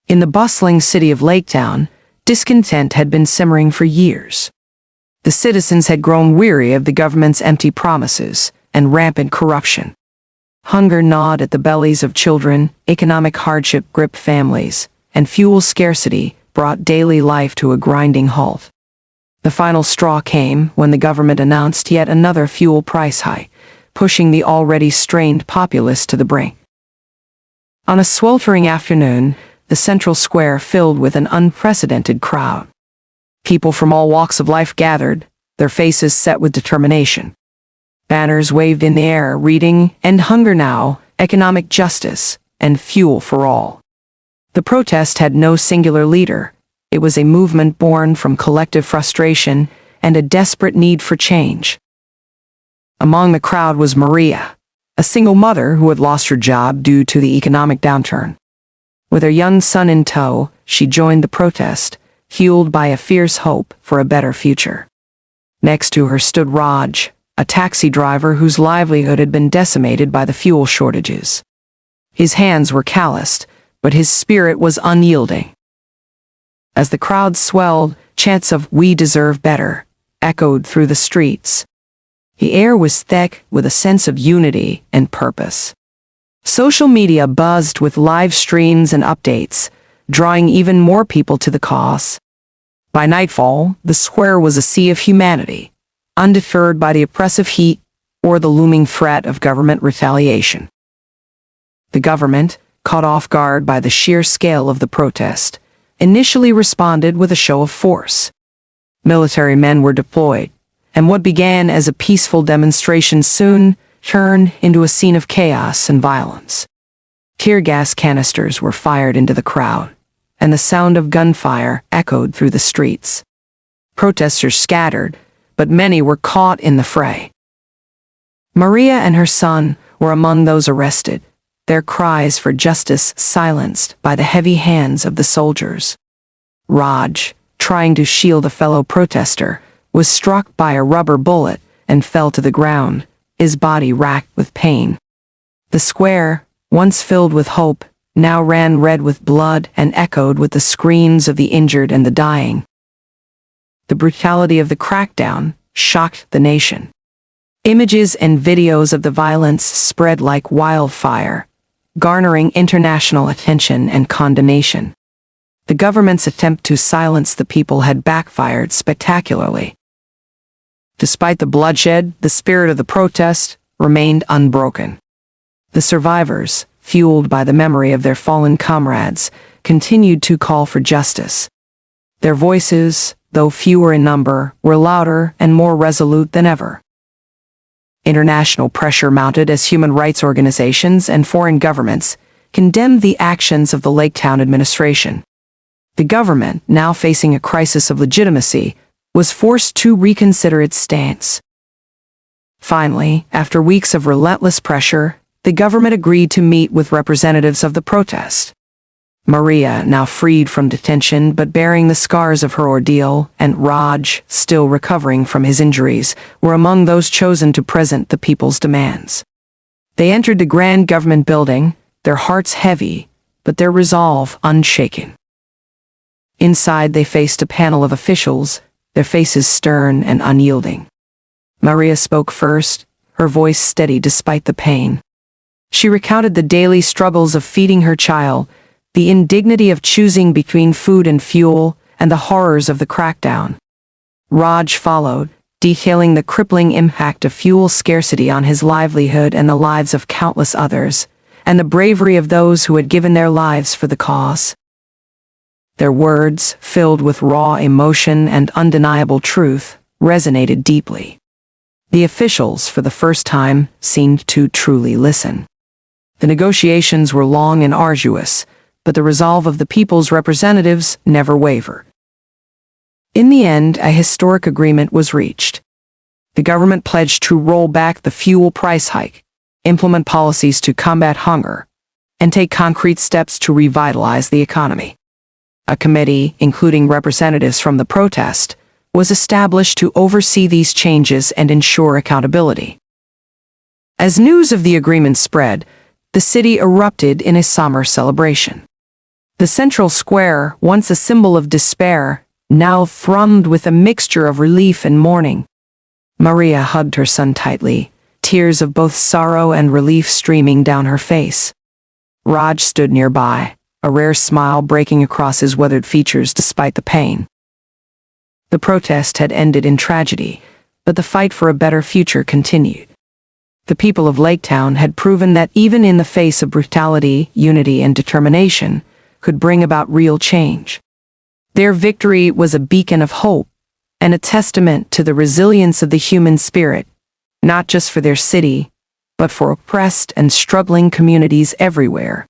In the bustling city of Laketown, discontent had been simmering for years. The citizens had grown weary of the government's empty promises and rampant corruption. Hunger gnawed at the bellies of children, economic hardship gripped families, and fuel scarcity brought daily life to a grinding halt. The final straw came when the government announced yet another fuel price hike, pushing the already strained populace to the brink. On a sweltering afternoon, the central square filled with an unprecedented crowd. People from all walks of life gathered, their faces set with determination. Banners waved in the air, reading, "End Hunger Now, Economic Justice, and Fuel for All." The protest had no singular leader. It was a movement born from collective frustration and a desperate need for change. Among the crowd was Maria, a single mother who had lost her job due to the economic downturn. With her young son in tow, she joined the protest, fueled by a fierce hope for a better future. Next to her stood Raj, a taxi driver whose livelihood had been decimated by the fuel shortages. His hands were calloused, but his spirit was unyielding. As the crowd swelled, chants of "We deserve better" echoed through the streets. The air was thick with a sense of unity and purpose. Social media buzzed with live streams and updates, drawing even more people to the cause. By nightfall, the square was a sea of humanity, undeterred by the oppressive heat or the looming threat of government retaliation. The government, caught off guard by the sheer scale of the protest, initially responded with a show of force. Military men were deployed, and what began as a peaceful demonstration soon turned into a scene of chaos and violence. Tear gas canisters were fired into the crowd, and the sound of gunfire echoed through the streets. Protesters scattered, but many were caught in the fray. Maria and her son were among those arrested, their cries for justice silenced by the heavy hands of the soldiers. Raj, trying to shield a fellow protester, was struck by a rubber bullet and fell to the ground, his body racked with pain. The square, once filled with hope, now ran red with blood and echoed with the screams of the injured and the dying. The brutality of the crackdown shocked the nation. Images and videos of the violence spread like wildfire, garnering international attention and condemnation. The government's attempt to silence the people had backfired spectacularly. Despite the bloodshed, the spirit of the protest remained unbroken. The survivors, fueled by the memory of their fallen comrades, continued to call for justice. Their voices, though fewer in number, were louder and more resolute than ever. International pressure mounted as human rights organizations and foreign governments condemned the actions of the Laketown administration. The government, now facing a crisis of legitimacy, was forced to reconsider its stance. Finally, after weeks of relentless pressure, the government agreed to meet with representatives of the protest. Maria, now freed from detention but bearing the scars of her ordeal, and Raj, still recovering from his injuries, were among those chosen to present the people's demands. They entered the grand government building, their hearts heavy, but their resolve unshaken. Inside they faced a panel of officials, their faces stern and unyielding. Maria spoke first, her voice steady despite the pain. She recounted the daily struggles of feeding her child, the indignity of choosing between food and fuel, and the horrors of the crackdown. Raj followed, detailing the crippling impact of fuel scarcity on his livelihood and the lives of countless others, and the bravery of those who had given their lives for the cause. Their words, filled with raw emotion and undeniable truth, resonated deeply. The officials, for the first time, seemed to truly listen. The negotiations were long and arduous, but the resolve of the people's representatives never wavered. In the end, a historic agreement was reached. The government pledged to roll back the fuel price hike, implement policies to combat hunger, and take concrete steps to revitalize the economy. A committee, including representatives from the protest, was established to oversee these changes and ensure accountability. As news of the agreement spread, the city erupted in a summer celebration. The central square, once a symbol of despair, now thrummed with a mixture of relief and mourning. Maria hugged her son tightly, tears of both sorrow and relief streaming down her face. Raj stood nearby, a rare smile breaking across his weathered features despite the pain. The protest had ended in tragedy, but the fight for a better future continued. The people of Laketown had proven that even in the face of brutality, unity and determination could bring about real change. Their victory was a beacon of hope and a testament to the resilience of the human spirit, not just for their city, but for oppressed and struggling communities everywhere.